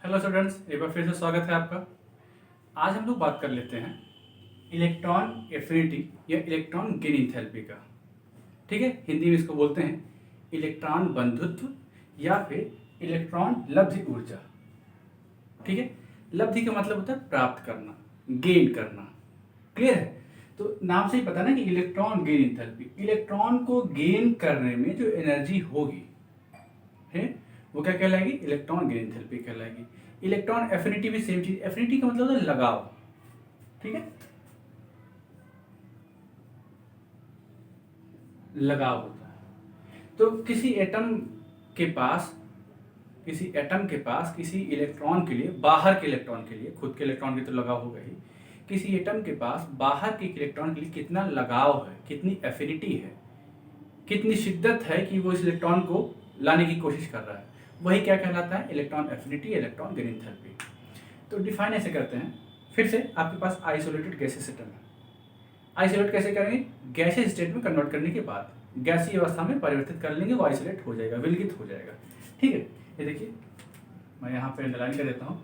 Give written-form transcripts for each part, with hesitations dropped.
Hello students, एक बार फिर से स्वागत है आपका। आज हम लोग बात कर लेते हैं इलेक्ट्रॉन एफिनिटी या इलेक्ट्रॉन गेन एंथैल्पी का। ठीक है, हिंदी में इसको बोलते हैं इलेक्ट्रॉन बंधुत्व या फिर इलेक्ट्रॉन लब्धि ऊर्जा। ठीक है, लब्धि का मतलब होता है प्राप्त करना, गेन करना। क्लियर है? तो नाम से ही पता ना कि इलेक्ट्रॉन गेन एंथैल्पी, इलेक्ट्रॉन को गेन करने में जो एनर्जी होगी है वो क्या कहलाएगी? इलेक्ट्रॉन गेन एंथैल्पी कहलाएगी। इलेक्ट्रॉन एफिनिटी भी सेम चीज। एफिनिटी का मतलब होता है लगाव। ठीक है, लगाव होता है। तो किसी एटम के पास किसी इलेक्ट्रॉन के लिए, बाहर के इलेक्ट्रॉन के लिए, खुद के इलेक्ट्रॉन की तो लगाव होगा ही, किसी एटम के पास बाहर के इलेक्ट्रॉन के लिए कितना लगाव है, कितनी एफिनिटी है, कितनी शिद्दत है कि वो इस इलेक्ट्रॉन को लाने की कोशिश कर रहा है, वही क्या कहलाता है? Electron affinity, electron gain enthalpy. तो डिफाइन ऐसे करते हैं। फिर से आपके पास आइसोलेटेड गैसेस सिस्टम है। आइसोलेट कैसे करेंगे? गैसेस स्टेट में कन्वर्ट करने के बाद गैसीय अवस्था में परिवर्तित कर लेंगे, वो आइसोलेट हो जाएगा, विलगित हो जाएगा। ठीक है, ये देखिए मैं यहाँ पे अंडरलाइन कर देता हूँ।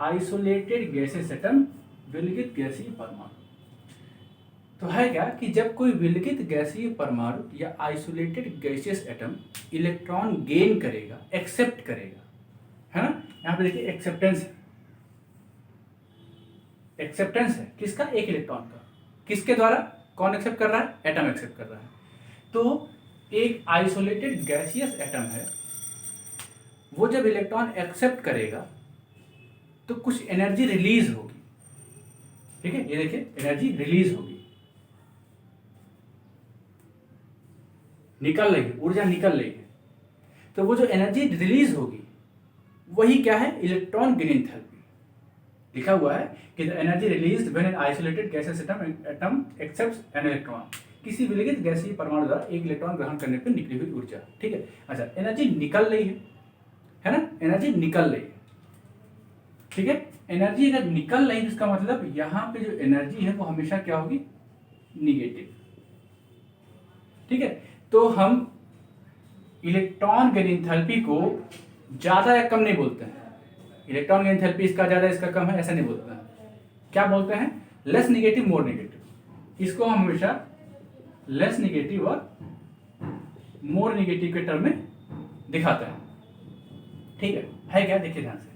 आइसोलेटेड गैसेस सिस्टम, विलगित गैसीय परमाणु। तो है क्या कि जब कोई विलगित गैसीय परमाणु या isolated gaseous atom electron gain करेगा, एक्सेप्ट करेगा, है ना? यहाँ पे देखिए एक्सेप्टेंस है। एक्सेप्टेंस है किसका? एक इलेक्ट्रॉन का। किसके द्वारा? कौन एक्सेप्ट कर रहा है? एटम एक्सेप्ट कर रहा है। तो एक आइसोलेटेड गैसियस एटम है, वो जब इलेक्ट्रॉन एक्सेप्ट करेगा तो कुछ एनर्जी रिलीज होगी। ठीक है, ये देखिए एनर्जी रिलीज होगी, निकल रही है, ऊर्जा निकल रही है। तो वो जो एनर्जी रिलीज होगी वही क्या है? Electron gain enthalpy. लिखा हुआ है कि the energy released when an isolated gaseous atom accepts an electron. किसी विलगित गैसीय परमाणु द्वारा एक इलेक्ट्रॉन ग्रहण करने पर निकली हुई ऊर्जा। ठीक है, अच्छा एनर्जी निकल रही है ना? एनर्जी निकल रही है। ठीक है, एनर्जी अगर निकल रही है इसका मतलब यहां पे जो एनर्जी है वो हमेशा क्या होगी? निगेटिव। ठीक है, तो हम इलेक्ट्रॉन गेन एंथैल्पी को ज्यादा या कम नहीं बोलते हैं। इलेक्ट्रॉन गेन एंथैल्पी इसका ज्यादा इसका कम है ऐसा नहीं बोलते हैं। क्या बोलते हैं? लेस निगेटिव मोर निगेटिव। इसको हम हमेशा लेस निगेटिव और मोर निगेटिव के टर्म में दिखाते हैं। ठीक है क्या? देखिए ध्यान से,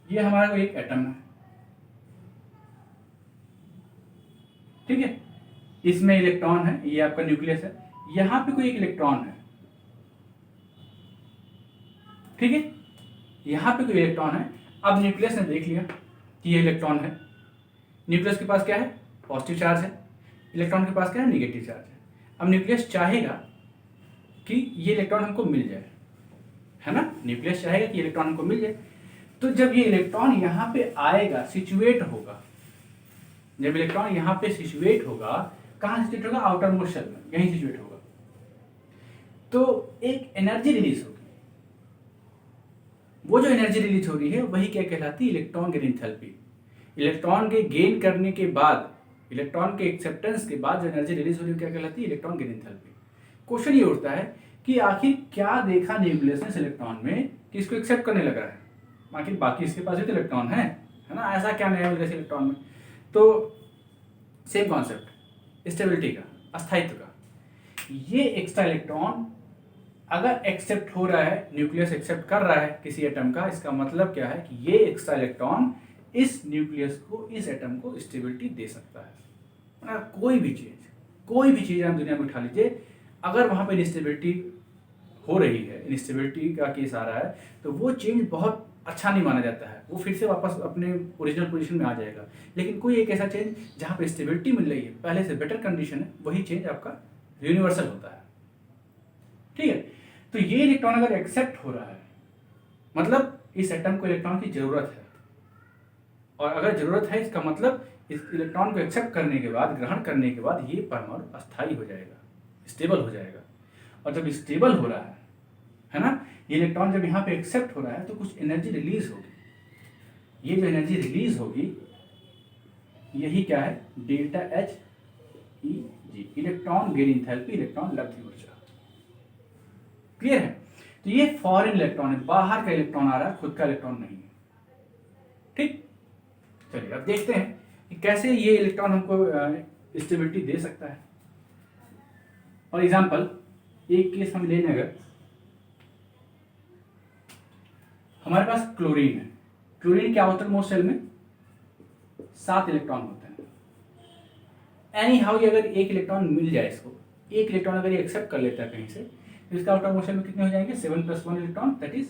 ये हमारा कोई एक एटम है। ठीक है, इसमें इलेक्ट्रॉन है, ये आपका न्यूक्लियस है, यहां पे कोई एक इलेक्ट्रॉन है। ठीक है, यहां पे कोई इलेक्ट्रॉन है। अब न्यूक्लियस ने देख लिया कि ये इलेक्ट्रॉन है। न्यूक्लियस के पास क्या है? पॉजिटिव चार्ज है। इलेक्ट्रॉन के पास क्या है? निगेटिव चार्ज है। अब न्यूक्लियस चाहेगा कि ये इलेक्ट्रॉन हमको मिल जाए, है ना? न्यूक्लियस चाहेगा कि इलेक्ट्रॉन हमको मिल जाए। तो जब ये इलेक्ट्रॉन यहां पे आएगा, सिचुएट होगा, जब इलेक्ट्रॉन यहां पे सिचुएट होगा, कहां सिचुएट होगा? आउटर मोस्ट शेल में, यहीं सिचुएट होगा। तो एक एनर्जी रिलीज होगी। वो जो एनर्जी रिलीज हो रही है वही क्या कहलाती है? Electron gain enthalpy. इलेक्ट्रॉन के गेन करने के बाद, इलेक्ट्रॉन के एक्सेप्टेंस के बाद जो एनर्जी रिलीज हो रही है क्या कहलाती है? Electron gain enthalpy. क्वेश्चन ये उठता है कि आखिर क्या देखा न्यूक्लियस ने इलेक्ट्रॉन में कि इसको एक्सेप्ट करने लग रहा है? आखिर बाकी इसके पास भी तो इलेक्ट्रॉन है ना? ऐसा क्या नया मिल गया इलेक्ट्रॉन में? तो सेम कॉन्सेप्ट, स्टेबिलिटी का, अस्थायित्व का। ये एक्स्ट्रा इलेक्ट्रॉन अगर एक्सेप्ट हो रहा है, न्यूक्लियस एक्सेप्ट कर रहा है किसी एटम का, इसका मतलब क्या है कि ये एक्स्ट्रा इलेक्ट्रॉन इस न्यूक्लियस को, इस एटम को स्टेबिलिटी दे सकता है। कोई भी चीज आप दुनिया में उठा लीजिए, अगर वहां पर इंस्टेबिलिटी हो रही है, इंस्टेबिलिटी का केस आ रहा है, तो वो चेंज बहुत अच्छा नहीं माना जाता है। वो फिर से वापस अपने ओरिजिनल पोजीशन में आ जाएगा। लेकिन कोई एक ऐसा चेंज जहां पर स्टेबिलिटी मिल रही है, पहले से बेटर कंडीशन है, वही चेंज आपका यूनिवर्सल होता है। ठीक है, तो ये इलेक्ट्रॉन अगर एक्सेप्ट हो रहा है, मतलब इस एटम को इलेक्ट्रॉन की जरूरत है, और अगर जरूरत है इसका मतलब इस इलेक्ट्रॉन को एक्सेप्ट करने के बाद, ग्रहण करने के बाद ये परमाणु अस्थायी हो जाएगा, स्टेबल हो जाएगा। और जब स्टेबल हो रहा है ना, ये इलेक्ट्रॉन जब यहाँ पे एक्सेप्ट हो रहा है तो कुछ एनर्जी रिलीज होगी। ये जो एनर्जी रिलीज होगी यही क्या है? डेल्टा एच ई जी, इलेक्ट्रॉन गेन एंथैल्पी, इलेक्ट्रॉन लब्धि ऊर्जा। क्लियर है? तो ये फॉरेन इलेक्ट्रॉन है, बाहर का इलेक्ट्रॉन आ रहा है, खुद का इलेक्ट्रॉन नहीं है। ठीक, चलिए अब देखते हैं कि कैसे ये इलेक्ट्रॉन हमको स्टेबिलिटी दे सकता है। फॉर एग्जाम्पल एक केस हम ले लें, अगर हमारे पास क्लोरीन है, क्लोरीन के आउटर मोस्ट शेल में 7 इलेक्ट्रॉन होते हैं। एनी हाउ ये अगर एक इलेक्ट्रॉन मिल जाए, इसको एक इलेक्ट्रॉन अगर ये एक्सेप्ट कर लेता है कहीं से, तो इसका आउटर मोस्ट शेल में कितने हो जाएंगे, 7 + 1 इलेक्ट्रॉन, दैट इज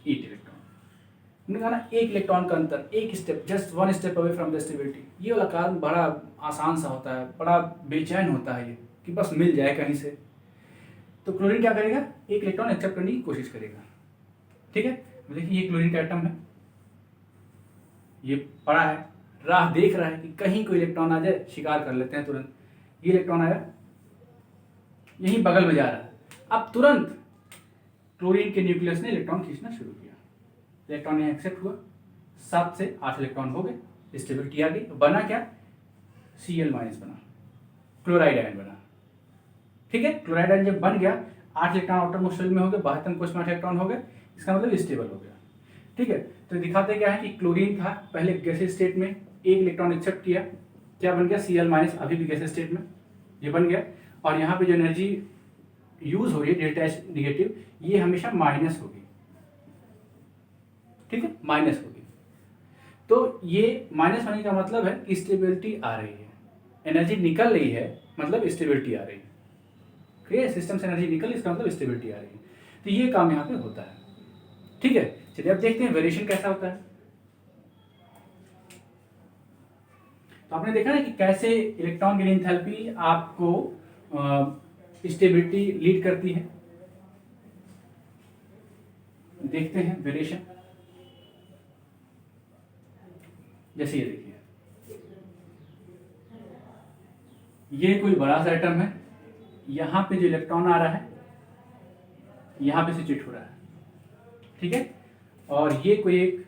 8 इलेक्ट्रॉन। हमने कहा ना एक इलेक्ट्रॉन का अंतर, एक step, just 1 step away from the stability. ये वाला काम बड़ा आसान सा होता है, बड़ा बेचैन होता है ये कि बस मिल जाए कहीं से। तो क्लोरीन क्या करेगा, एक इलेक्ट्रॉन एक्सेप्ट करने की कोशिश करेगा। ठीक है, देखिए ये क्लोरीन का एटम है, ये पड़ा है, राह देख रहा है कि कहीं कोई इलेक्ट्रॉन आ जाए, शिकार कर लेते हैं तुरंत। ये इलेक्ट्रॉन आया, यहीं बगल में जा रहा है, अब तुरंत क्लोरीन के न्यूक्लियस ने इलेक्ट्रॉन खींचना शुरू किया, इलेक्ट्रॉन यहाँ एक्सेप्ट हुआ, 7 से 8 इलेक्ट्रॉन हो गए, स्टेबिलिटी आ गई, तो बना क्या, Cl- बना, क्लोराइड आयन बना। ठीक है, क्लोराइड आयन जब बन गया, 8 इलेक्ट्रॉन आउटर मोस्ट शेल में हो गए, बाहर तक कुछ 8 इलेक्ट्रॉन हो गए, इसका मतलब स्टेबल हो गया। ठीक है, तो दिखाते क्या है कि क्लोरीन था पहले गैसीय स्टेट में, एक इलेक्ट्रॉन एक्सेप्ट किया, क्या बन गया, Cl-, अभी भी गैसीय स्टेट में ये बन गया, और यहाँ पे जो एनर्जी यूज हो रही है डेल्टा H नेगेटिव, ये हमेशा माइनस होगी। ठीक है, माइनस होगी, तो ये माइनस होने का मतलब है कि स्टेबिलिटी आ रही है, एनर्जी निकल रही है, मतलब स्टेबिलिटी आ रही है। क्लियर, सिस्टम से एनर्जी निकल, इसका मतलब स्टेबिलिटी आ रही है। तो ये काम यहाँ पे होता है। ठीक है, चलिए अब देखते हैं वेरिएशन कैसा होता है। तो आपने देखा ना कि कैसे इलेक्ट्रॉन गेन एंथैल्पी आपको स्टेबिलिटी लीड करती है। देखते हैं वेरिएशन, जैसे ये देखिए, ये कोई बड़ा सा एटम है, यहां पे जो इलेक्ट्रॉन आ रहा है यहां पे सिचुएट हो रहा है। ठीक है, और ये कोई एक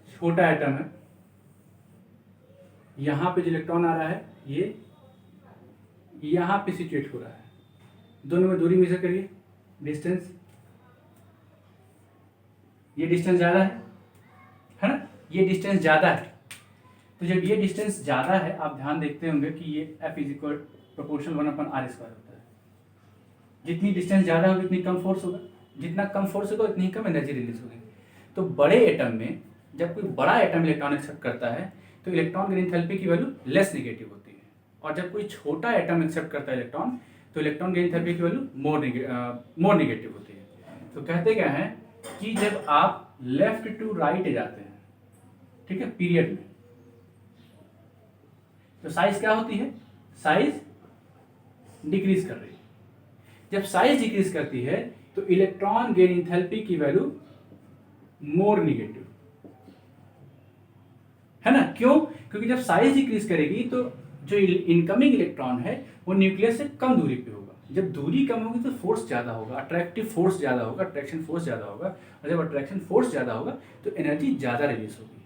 छोटा एटम है, यहां पे जो इलेक्ट्रॉन आ रहा है ये यहां पे सिचुएट हो रहा है। दोनों में दूरी मेजर करिए, डिस्टेंस, ये डिस्टेंस ज्यादा है ना, ये डिस्टेंस ज्यादा है। तो जब ये डिस्टेंस ज्यादा है, आप ध्यान देखते होंगे कि ये F = प्रोपोर्शनल 1/r² होता है। जितनी डिस्टेंस ज्यादा होगी उतनी कम फोर्स होगा, जितना कम फोर्स होगा उतनी कम एनर्जी रिलीज होगी। तो बड़े एटम में जब कोई बड़ा एटम इलेक्ट्रॉन एक्सेप्ट करता है तो इलेक्ट्रॉन गेन एंथैल्पी की वैल्यू लेस नेगेटिव होती है, और जब कोई छोटा एटम एक्सेप्ट करता है इलेक्ट्रॉन तो इलेक्ट्रॉन गेन एंथैल्पी की वैल्यू मोर नेगेटिव होती है। तो कहते क्या है कि जब आप लेफ्ट टू राइट जाते हैं, ठीक है, पीरियड में, तो साइज क्या होती है, साइज डिक्रीज कर रही है। जब साइज डिक्रीज करती है तो इलेक्ट्रॉन गेन एंथैल्पी की वैल्यू मोर नेगेटिव है ना। क्यों, क्योंकि जब साइज डिक्रीज करेगी तो जो इनकमिंग इलेक्ट्रॉन है वो न्यूक्लियस से कम दूरी पे होगा। जब दूरी कम होगी तो फोर्स ज्यादा होगा, अट्रैक्टिव फोर्स ज्यादा होगा, अट्रैक्शन फोर्स ज्यादा होगा, और जब अट्रैक्शन फोर्स ज्यादा होगा तो एनर्जी ज्यादा रिलीज होगी।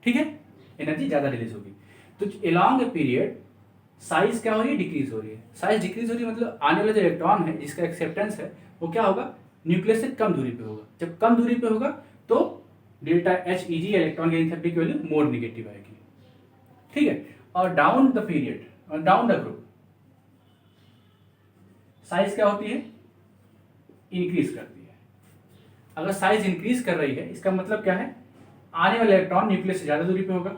ठीक है, एनर्जी ज्यादा रिलीज होगी। तो अलोंग ए पीरियड साइज क्या हो रही है, डिक्रीज हो रही है। साइज डिक्रीज हो रही है मतलब आने वाला जो इलेक्ट्रॉन है जिसका एक्सेप्टेंस है वो क्या होगा, न्यूक्लियस से कम दूरी पे होगा। जब कम दूरी पे होगा तो delta Heg electron gain enthalpy की वैल्यू मोर नेगेटिव आएगी। ठीक है, और डाउन द पीरियड और डाउन द ग्रुप साइज क्या होती है, इंक्रीज करती है। अगर साइज इंक्रीज कर रही है इसका मतलब क्या है, आने वाला इलेक्ट्रॉन न्यूक्लियस से ज्यादा दूरी पे होगा,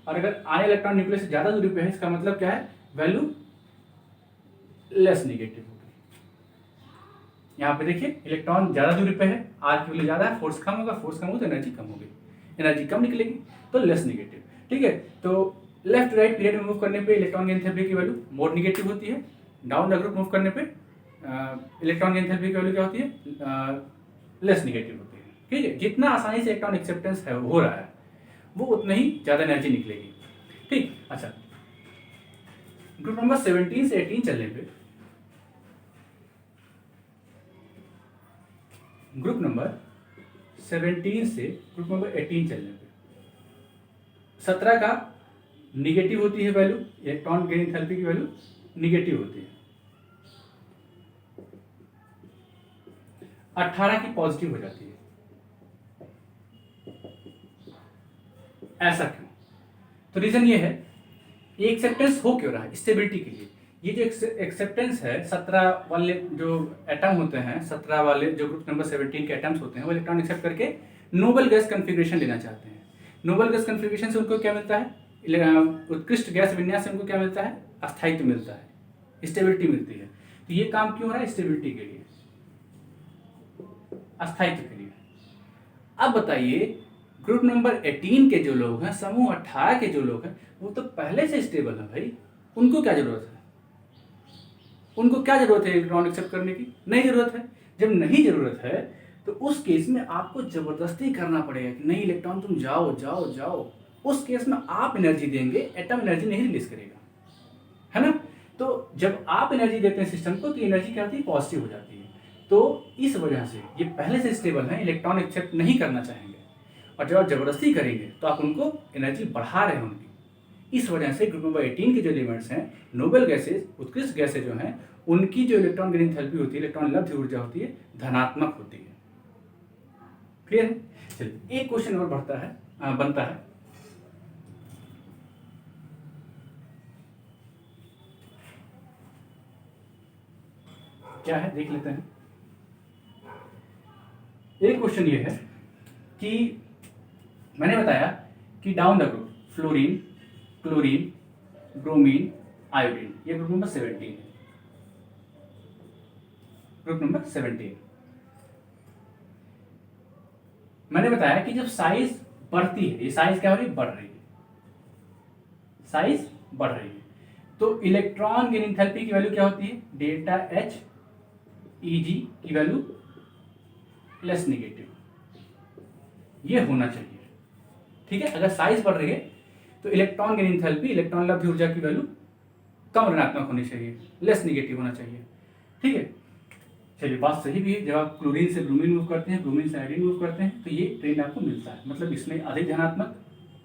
और अगर आने इलेक्ट्रॉन न्यूक्लियस से ज्यादा दूरी पे है इसका मतलब क्या है, वैल्यू लेस नेगेटिव होगी। यहाँ पे देखिए इलेक्ट्रॉन ज्यादा दूरी पे है, आर की वैल्यू ज्यादा है, फोर्स कम होगा, फोर्स कम हो तो एनर्जी कम होगी, एनर्जी कम निकलेगी तो लेस नेगेटिव। ठीक है, तो लेफ्ट राइट पीरियड में मूव करने पे इलेक्ट्रॉन गेन एंथैल्पी की वैल्यू मोर नेगेटिव होती है, डाउन द ग्रुप मूव करने पे इलेक्ट्रॉन गेन एंथैल्पी की वैल्यू क्या होती है, लेस नेगेटिव होती है। ठीक है, जितना आसानी से इलेक्ट्रॉन एक्सेप्टेंस है हो रहा है वो उतना ही ज्यादा एनर्जी निकलेगी। ठीक, अच्छा, ग्रुप नंबर 17 से 18 चलने पे, ग्रुप नंबर 17 से ग्रुप नंबर 18 चलने पे 17 का निगेटिव होती है वैल्यू, इलेक्ट्रॉन गेन एंथैल्पी की वैल्यू निगेटिव होती है। 18 की पॉजिटिव हो जाती है। ऐसा क्यों? तो रीजन ये है, ये एक्सेप्टेंस हो क्यों रहा है? स्टेबिलिटी के लिए। ये जो एक्सेप्टेंस है, 17 वाले जो एटम होते हैं, 17 वाले जो ग्रुप नंबर 17 के एटम्स होते हैं, वो इलेक्ट्रॉन एक्सेप्ट करके नोबल गैस कन्फिग्रेशन लेना चाहते हैं। नोबल गैस कन्फिग्रेशन से उनको क्या मिलता है? उत्कृष्ट गैस विन्यास से उनको क्या मिलता है? अस्थायित्व मिलता है, स्टेबिलिटी मिलती है। तो ये काम क्यों हो रहा है? स्टेबिलिटी के लिए, अस्थायित्व के लिए। अब बताइए, ग्रुप नंबर 18 के जो लोग हैं, समूह 18 के जो लोग हैं, वो तो पहले से स्टेबल है भाई, उनको क्या जरूरत है? उनको क्या जरूरत है इलेक्ट्रॉन एक्सेप्ट करने की? नहीं जरूरत है। जब नहीं जरूरत है तो उस केस में आपको जबरदस्ती करना पड़ेगा कि नहीं इलेक्ट्रॉन तुम जाओ जाओ जाओ। उस केस में आप एनर्जी देंगे, एटम एनर्जी नहीं रिलीज करेगा, है ना? तो जब आप एनर्जी देते हैं सिस्टम को तो एनर्जी क्या होती है? पॉजिटिव हो जाती है। तो इस वजह से ये पहले से स्टेबल है, इलेक्ट्रॉन एक्सेप्ट नहीं करना चाहेंगे, और जब आप जबरदस्ती करेंगे तो आप उनको एनर्जी बढ़ा रहे हैं उनकी। इस वजह से ग्रुप नंबर 18 के जो एलिमेंट्स हैं, नोबल गैसेज, उत्कृष्ट गैसेज जो हैं, उनकी जो इलेक्ट्रॉन गेन एंथैल्पी होती है, इलेक्ट्रॉन लब्ध ऊर्जा होती है, धनात्मक होती है। क्लियर है? चलिए एक क्वेश्चन और बनता है। क्या है देख लेते हैं। एक क्वेश्चन ये है कि मैंने बताया कि down the group fluorine, chlorine, bromine, iodine, ये ग्रुप नंबर 17 है। ग्रुप नंबर 17 मैंने बताया कि जब साइज बढ़ती है, ये साइज क्या हो रही है? बढ़ रही है, साइज बढ़ रही है, तो इलेक्ट्रॉन गेन एंथैल्पी की वैल्यू क्या होती है? डेल्टा एच ईजी की वैल्यू लेस नेगेटिव, ये होना चाहिए। ठीक है, अगर साइज बढ़ रही है तो इलेक्ट्रॉन गेन एंथैल्पी, इलेक्ट्रॉन लब्ध ऊर्जा की वैल्यू कम ऋणात्मक होनी चाहिए, लेस नेगेटिव होना चाहिए। ठीक है, चलिए बात सही भी है। जब आप क्लोरीन से ब्रोमीन मूव करते हैं, ब्रोमीन से आयोडीन मूव करते हैं, तो ये ट्रेंड आपको मिलता है। मतलब इसमें अधिक धनात्मक,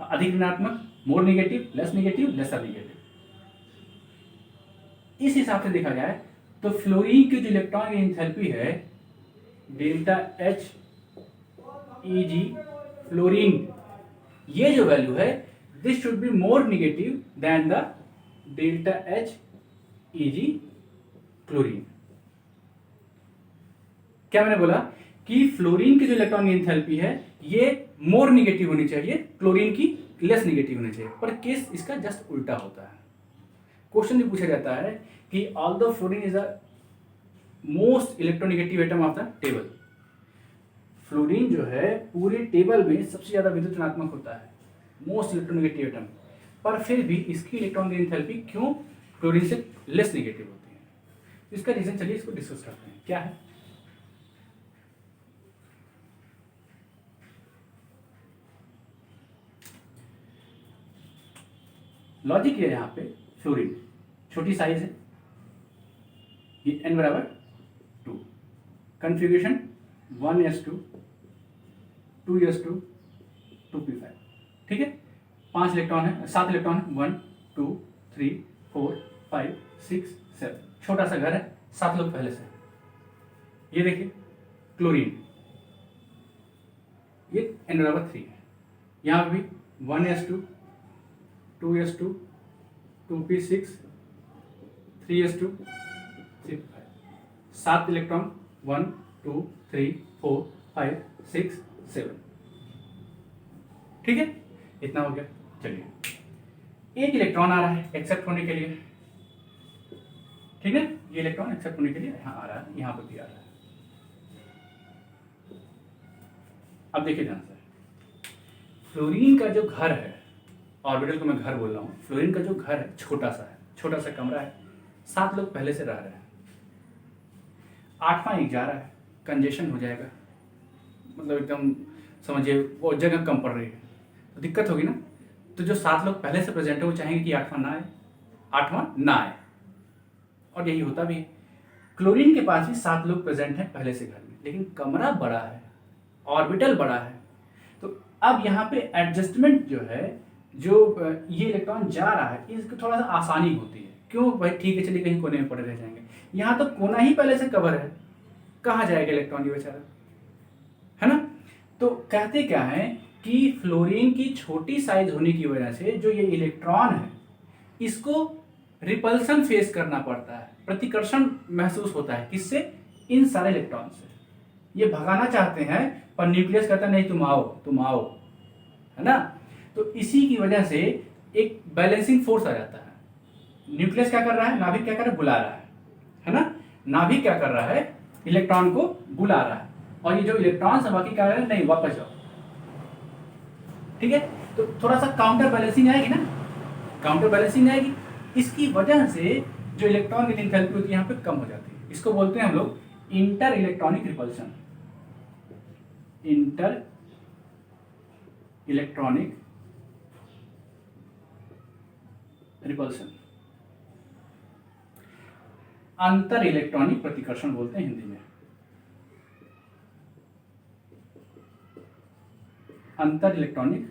अधिक ऋणात्मक, more negative, less negative, lesser negative. इस हिसाब से देखा जाए तो फ्लोरीन की जो इलेक्ट्रॉन की एंथैल्पी है, डेल्टा एच ईजी फ्लोरीन, ये जो वैल्यू है, this should be more negative than the delta H EG chlorine. क्या मैंने बोला कि फ्लोरीन की जो इलेक्ट्रॉन एंथैल्पी है, ये मोर नेगेटिव होनी चाहिए, क्लोरीन की लेस नेगेटिव होनी चाहिए, पर केस इसका जस्ट उल्टा होता है। क्वेश्चन भी पूछा जाता है कि although fluorine is the most electronegative atom of the table, fluorine जो है पूरे टेबल में सबसे ज्यादा विद्युत ऋणात्मक होता है, मोस्ट इलेक्ट्रोनेगेटिव एटम, पर फिर भी इसकी इलेक्ट्रॉन एंथैल्पी क्यों फ्लोरीन से लेस नेगेटिव होती है? इसका रीजन चलिए इसको डिस्कस करते हैं। क्या है? लॉजिक ये है, यहाँ पे फ्लोरीन छोटी साइज है, ये n बराबर 2, कन्फिग्रेशन 1s2 2s2 2p5। ठीक है, 5 इलेक्ट्रॉन है, 7 इलेक्ट्रॉन है, 1 2 3 4 5 6 7, छोटा सा घर है, 7 लोग पहले से। ये देखिए क्लोरीन, ये n बराबर 3 है, यहाँ पे भी 1s2 2s2 2p6 3s2 3p5, 7 electron 1 2 3 4 5 6 7। ठीक है, इतना हो गया। चलिए एक इलेक्ट्रॉन आ रहा है एक्सेप्ट होने के लिए। ठीक है, ये इलेक्ट्रॉन एक्सेप्ट होने के लिए यहाँ आ रहा है, यहाँ पर भी आ रहा है। अब देखिए ध्यान से, फ्लोरीन का जो घर है, ऑर्बिटल को मैं घर बोल रहा हूँ, फ्लोरीन का जो घर है छोटा सा है, छोटा सा कमरा है, 7 लोग पहले से रह रहे हैं, 8वां एक जा रहा है, कंजेशन हो जाएगा, मतलब एकदम समझिए वो जगह कम पड़ रही है, तो दिक्कत होगी ना। तो जो 7 लोग पहले से प्रेजेंट है वो चाहेंगे कि 8वां ना आए, 8वां ना आए, और यही होता भी है। क्लोरीन के पास भी 7 लोग प्रेजेंट हैं पहले से घर में, लेकिन कमरा बड़ा है, ऑर्बिटल बड़ा है, तो अब यहाँ पे एडजस्टमेंट जो है, जो ये इलेक्ट्रॉन जा रहा है, इसको थोड़ा सा आसानी होती है। क्यों भाई? ठीक है, चलिए कहीं कोने में पड़े रह जाएंगे, यहाँ तो कोना ही पहले से कवर है, कहाँ जाएगा इलेक्ट्रॉन ये बेचारा, है ना। तो कहते क्या है कि फ्लोरीन की छोटी साइज होने की वजह से जो ये इलेक्ट्रॉन है इसको रिपल्सन फेस करना पड़ता है, प्रतिकर्षण महसूस होता है, किससे, इन सारे इलेक्ट्रॉन से। ये भगाना चाहते हैं पर न्यूक्लियस कहता है नहीं तुम आओ, है ना। तो इसी की वजह से एक बैलेंसिंग फोर्स आ जाता है। न्यूक्लियस क्या कर रहा है, नाभिक क्या कर रहा है, बुला रहा है ना। नाभिक क्या कर रहा है, इलेक्ट्रॉन को बुला रहा है, और ये जो इलेक्ट्रॉन है बाकी क्या कर रहे हैं, नहीं वापस जाओ, ठीक है। तो थोड़ा सा काउंटर बैलेंसिंग आएगी ना, काउंटर बैलेंसिंग आएगी। इसकी वजह से जो इलेक्ट्रॉन की एंथैल्पी होती है यहाँ पे कम हो जाती है। इसको बोलते हैं हम लोग inter electronic repulsion, inter electronic repulsion, अंतर इलेक्ट्रॉनिक प्रतिकर्षण बोलते हैं हिंदी में, अंतर इलेक्ट्रॉनिक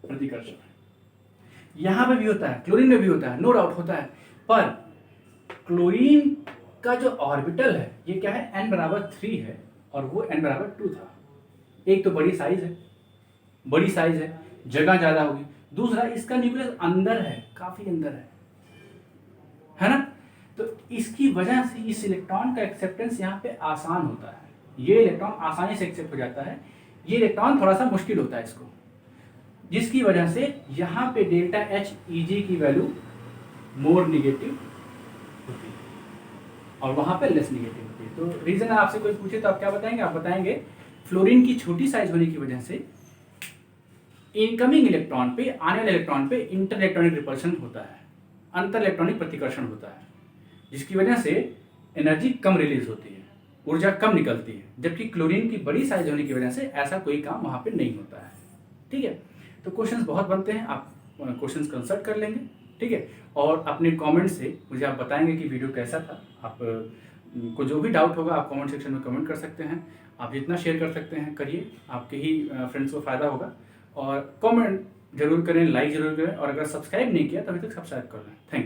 प्रतिकर्षण। यहां पे भी होता है, क्लोरीन में भी होता है, नो डाउट होता है, पर क्लोरीन का जो ऑर्बिटल है ये क्या है, n बराबर 3 है और वो n बराबर 2 था। एक तो बड़ी साइज है, जगह ज्यादा होगी, दूसरा इसका न्यूक्लियस अंदर है, काफी अंदर है ना। तो इसकी वजह से इस इलेक्ट्रॉन का एक्सेप्टेंस यहाँ पे आसान होता है, ये इलेक्ट्रॉन आसानी से एक्सेप्ट हो जाता है, ये इलेक्ट्रॉन थोड़ा सा मुश्किल होता है इसको, जिसकी वजह से यहाँ पे डेल्टा एच ईजी की वैल्यू मोर निगेटिव होती है और वहां पे लेस निगेटिव होती है। तो रीजन आपसे कोई पूछे तो आप क्या बताएंगे, आप बताएंगे फ्लोरीन की छोटी साइज होने की वजह से इनकमिंग इलेक्ट्रॉन पे, आने वाले इलेक्ट्रॉन पे इंटर इलेक्ट्रॉनिक रिपल्शन होता है, अंतर इलेक्ट्रॉनिक प्रतिकर्षण होता है, जिसकी वजह से एनर्जी कम रिलीज होती है, ऊर्जा कम निकलती है, जबकि क्लोरीन की बड़ी साइज होने की वजह से ऐसा कोई काम वहां पे नहीं होता है, ठीक है। तो क्वेश्चंस बहुत बनते हैं, आप क्वेश्चंस कंसल्ट कर लेंगे, ठीक है। और अपने कमेंट से मुझे आप बताएंगे कि वीडियो कैसा था। आप को जो भी डाउट होगा आप कमेंट सेक्शन में कमेंट कर सकते हैं, आप जितना शेयर कर सकते हैं करिए, आपके ही फ्रेंड्स को फ़ायदा होगा। और कमेंट जरूर करें, लाइक जरूर करें, और अगर सब्सक्राइब नहीं किया तो अभी तक सब्सक्राइब कर लें। Thank you.